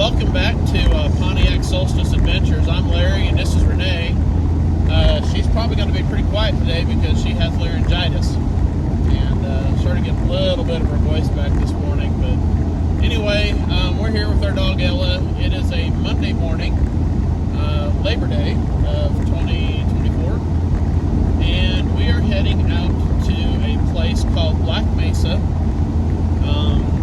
welcome back to Pontiac Solstice Adventures. I'm Larry and this is Renee. She's probably going to be pretty quiet today because she has laryngitis and started getting a little bit of her voice back this morning. But anyway, we're here with our dog Ella. It is a Monday morning, Labor Day of 2024, and we are heading out to a place called Black Mesa.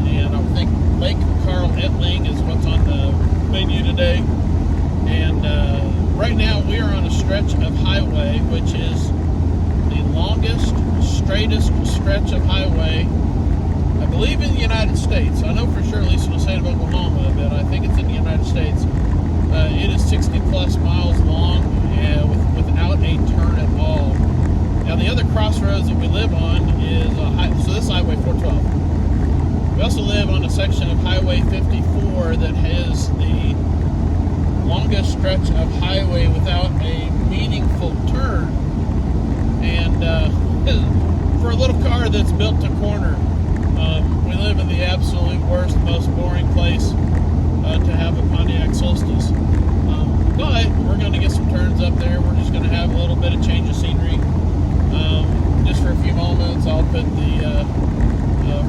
And I think Lake Carl Etling is what's on the menu today. And right now we are on a stretch of highway, which is the longest, straightest stretch of highway, I believe, in the United States. I know for sure, at least in the state of Oklahoma, but I think it's in the United States. It is 60 plus miles long without a turn at all. Now the other crossroads that we live on is so this is Highway 412. We also live on a section of Highway 54 that has the longest stretch of highway without a meaningful turn. And for a little car that's built to corner, we live in the absolute worst, most boring place to have a Pontiac Solstice. But we're going to get some turns up there. We're just going to have a little bit of change of scenery. Just for a few moments, I'll put the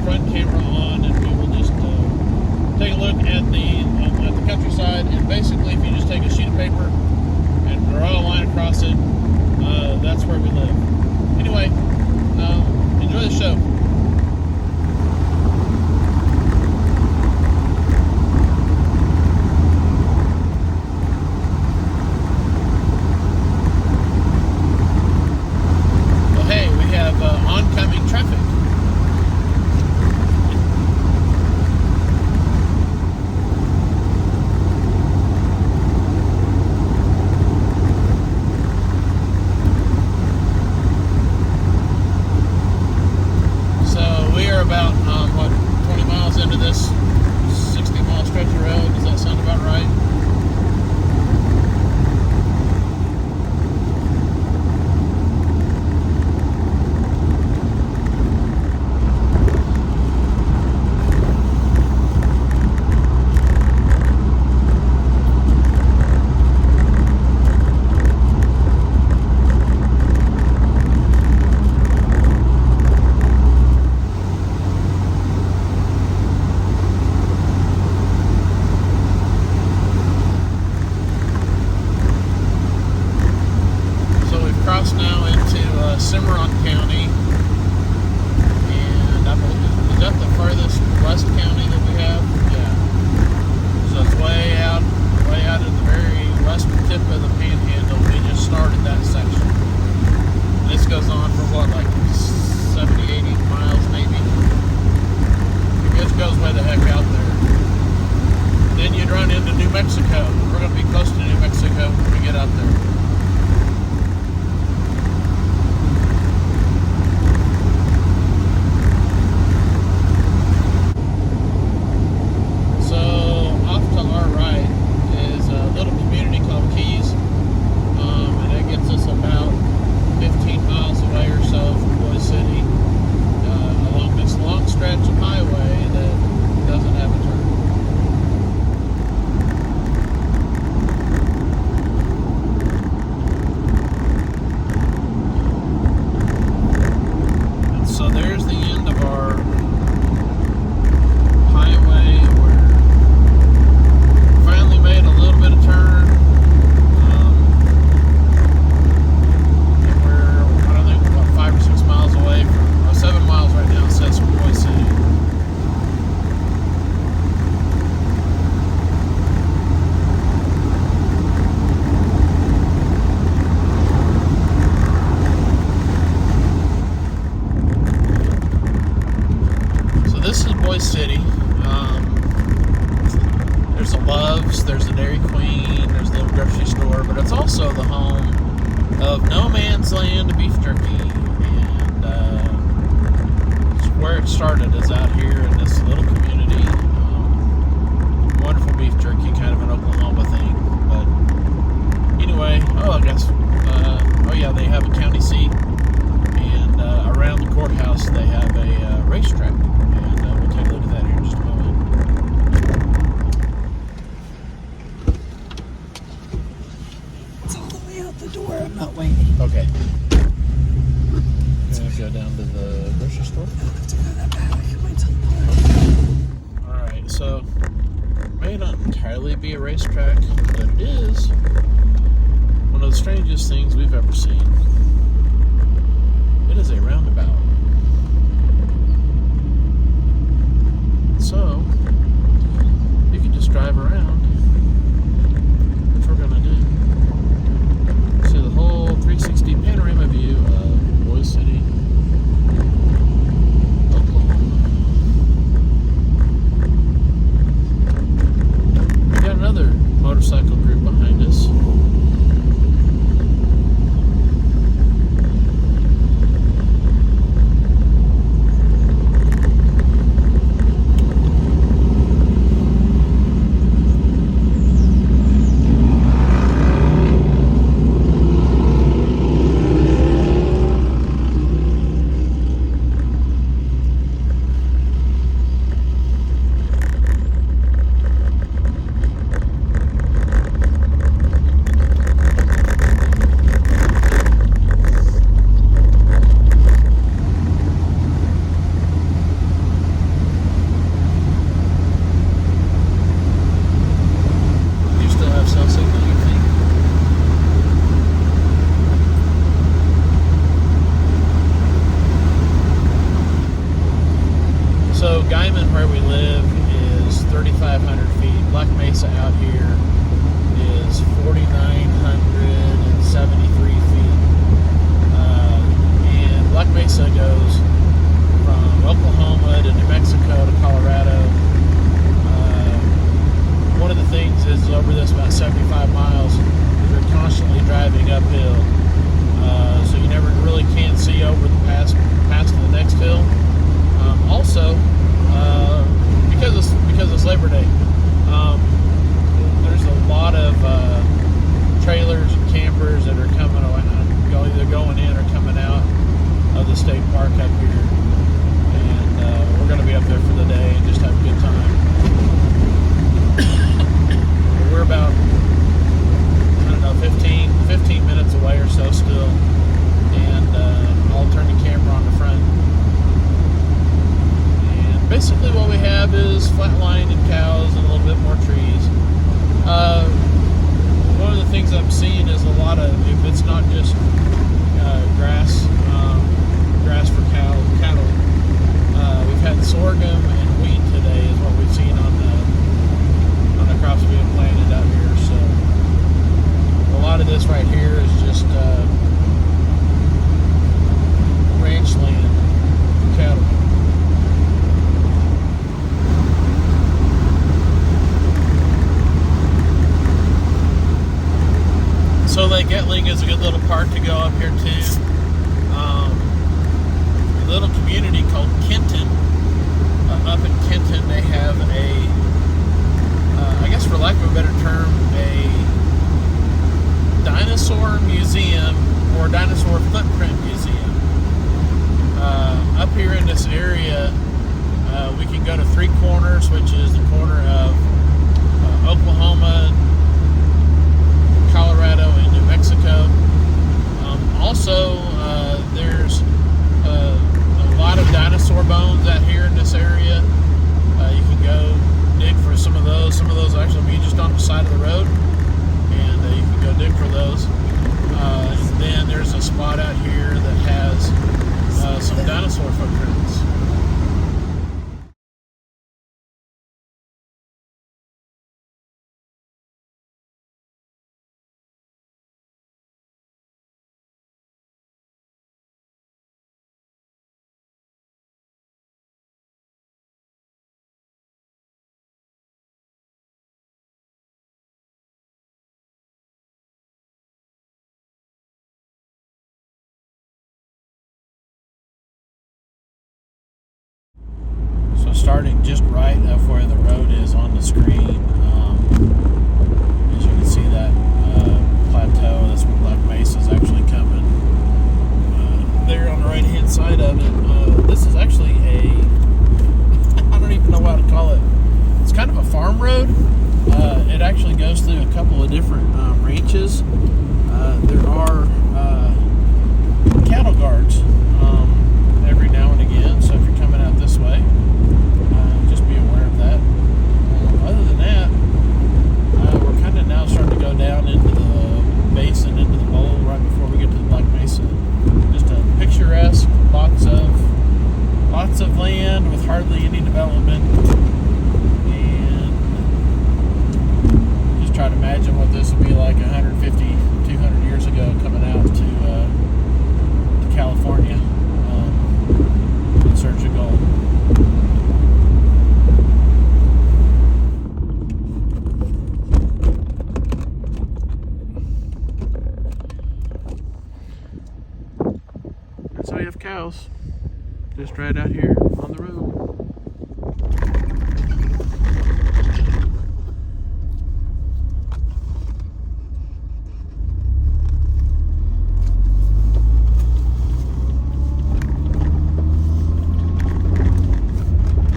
front camera on and we will just take a look at the countryside. And basically, if you just take a sheet of paper and draw a line across it, that's where we live. Anyway, enjoy the show. Well, hey, we have oncoming traffic. About 20 miles into this 60-mile stretch of road. Does that sound about right? Now into Cimarron County, and I believe, is that the furthest west county that we have? Yeah. So it's way out at the very western tip of the Panhandle. We just started that section. And this goes on for what, like 70, 80 miles maybe? It just goes way the heck out there. Then you'd run into New Mexico. We're going to be close to New Mexico when we get out there. City. There's a Love's, there's a Dairy Queen, there's the little grocery store, but it's also the home of No Man's Land beef jerky, and where it started is out here in this little community. Wonderful beef jerky, kind of an Oklahoma thing, but anyway, I guess, yeah, they have a county seat, and around the courthouse they have a racetrack, and we'll take a look at that here in just a moment. entirely be a racetrack, but it is one of the strangest things we've ever seen. It is a roundabout. So, you can just drive around, which we're going to do. See the whole 360 panorama view of Boise City, Oklahoma. We got another motorcycle group behind us. So Guyman, where we live, is 3,500 feet. Black Mesa out here is 4,973 feet. And Black Mesa goes from Oklahoma to New Mexico to Colorado. One of the things is over this about 75 miles, you're constantly driving uphill. So you never really can't see over the pass to the next hill. Also, because it's Labor Day, there's a lot of trailers and campers that are coming either going in or coming out of the state park up here, and we're going to be up there for the day and just have a good time. We're about, 15 minutes away or so still, and I'll turn the camera on the front. Basically what we have is flat land and cows and a little bit more trees. One of the things I'm seeing is a lot of, if it's not just grass for cattle, we've had sorghum and wheat today is what we've seen on the crops being planted out here. So a lot of this right here is just ranch land for cattle. So Lake Etling is a good little park to go up here to. A little community called Kenton. Up in Kenton they have I guess for lack of a better term, a dinosaur museum or dinosaur footprint museum. Up here in this area, we can go to Three Corners, which is the corner of Oklahoma, Colorado, and New Mexico. Also, there's a lot of dinosaur bones out here in this area. You can go dig for some of those. Some of those will actually be just on the side of the road, and you can go dig for those. And then there's a spot out here that has some dinosaur footprints. Starting just right up where the road is on the screen, as you can see that plateau, that's where Black Mesa is actually coming. There on the right hand side of it, this is actually I don't even know what to call it. It's kind of a farm road. It actually goes through a couple of different ranches. There are cattle guards every now and again, so if you're coming out this way, just be aware of that. Other than that, house, just right out here on the road.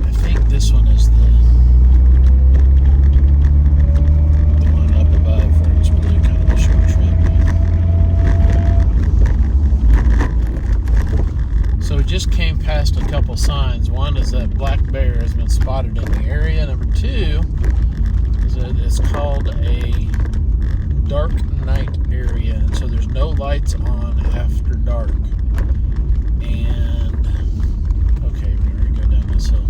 I think this one is the one up above where it's really kind of a short trip. So we just came past a couple signs. One is that black bear has been spotted in the area. Number two is that it's called a dark night area, and so there's no lights on after dark. And okay, we're gonna go down this hill.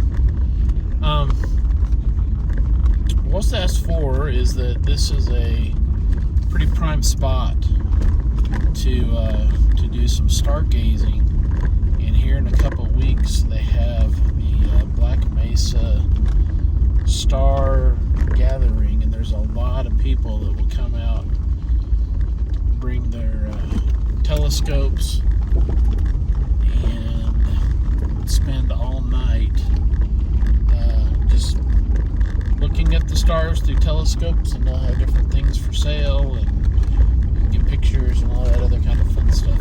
What's asked for is that this is a pretty prime spot to do some stargazing. And here in a couple of weeks, they have the Black Mesa Star Gathering, and there's a lot of people that will come out, bring their telescopes, and spend all night just looking at the stars through telescopes, and they'll have different things for sale, and you can get pictures and all that other kind of fun stuff.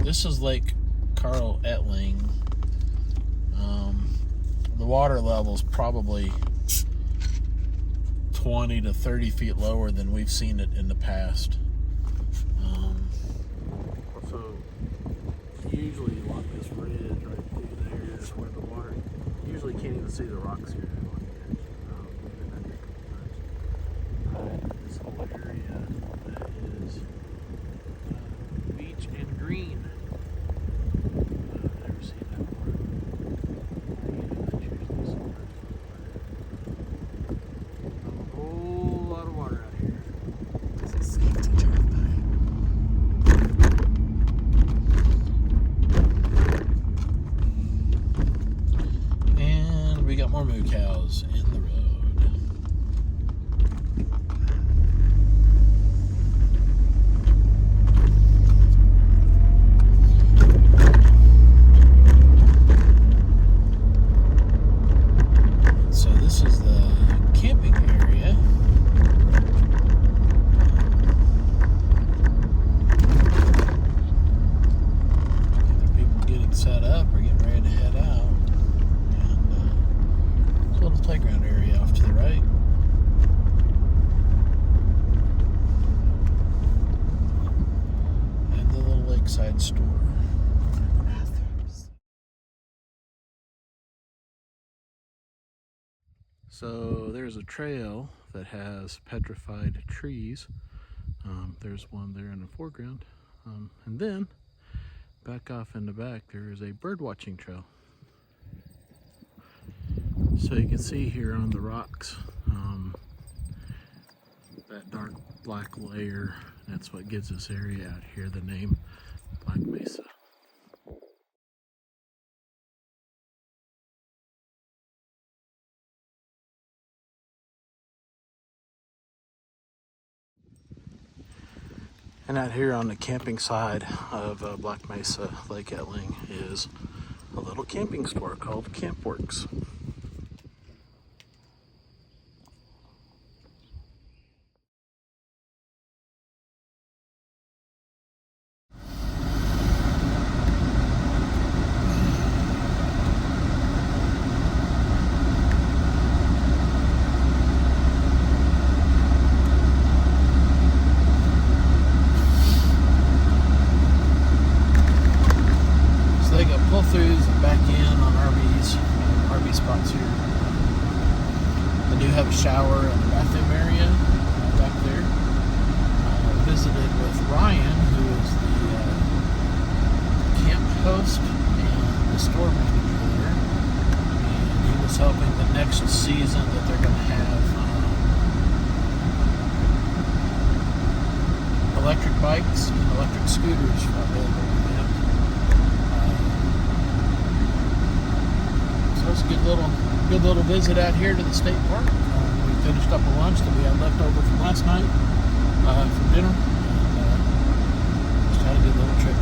This is Lake Carl Etling. The water level is probably 20 to 30 feet lower than we've seen it in the past. So usually along this ridge right through there is where the water, usually can't even see the rocks here. This whole area that is beach and green. I've never seen that before. A whole lot of water out here. This is safety trip. And we got more moo cows in the road. Playground area off to the right. And the little lakeside store. So there's a trail that has petrified trees. There's one there in the foreground. And then back off in the back there is a bird watching trail. So you can see here on the rocks, that dark black layer, that's what gives this area out here the name Black Mesa. And out here on the camping side of Black Mesa, Lake Etling, is a little camping store called Campworks. Pull-throughs and back in on RVs, RV spots here. They do have a shower and a bathroom area back there. I visited with Ryan, who is the next season that they're going to have electric bikes and electric scooters available on that. So it's a good little visit out here to the state park. We finished up a lunch that we had left over from last night for dinner. Just had a good little trip.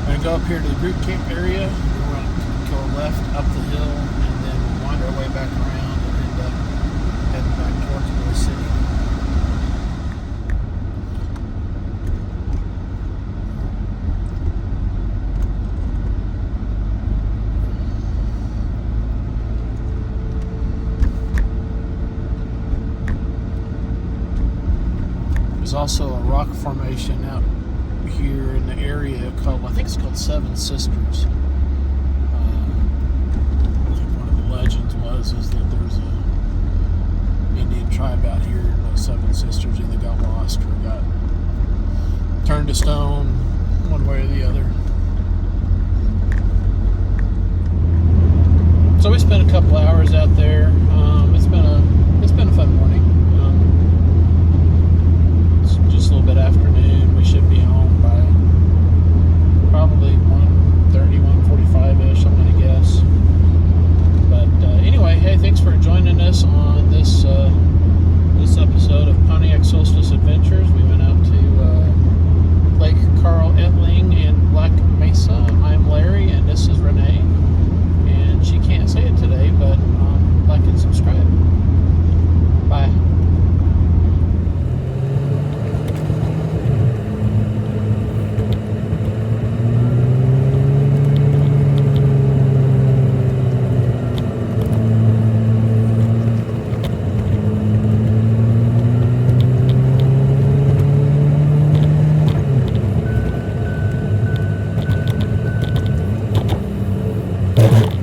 I'm going to go up here to the group camp area. We're going to go left up the hill and then wind our way back around and end up heading back towards the city. There's also a rock formation out here in the area called, I think it's called Seven Sisters. One of the legends is that there's a Indian tribe out here, and those Seven Sisters either got lost or got turned to stone, one way or the other. So we spent a couple hours out there. It's been a fun morning. It's just a little bit afternoon. We should be home by probably 1:30, 1:45-ish, I'm going to guess. But anyway, hey, thanks for joining us on this episode of Pontiac Solstice Adventures. We went out to Lake Carl Etling in Black Mesa. I'm Larry, and this is Renee. And she can't say it today, but like and subscribe. Bye. Okay.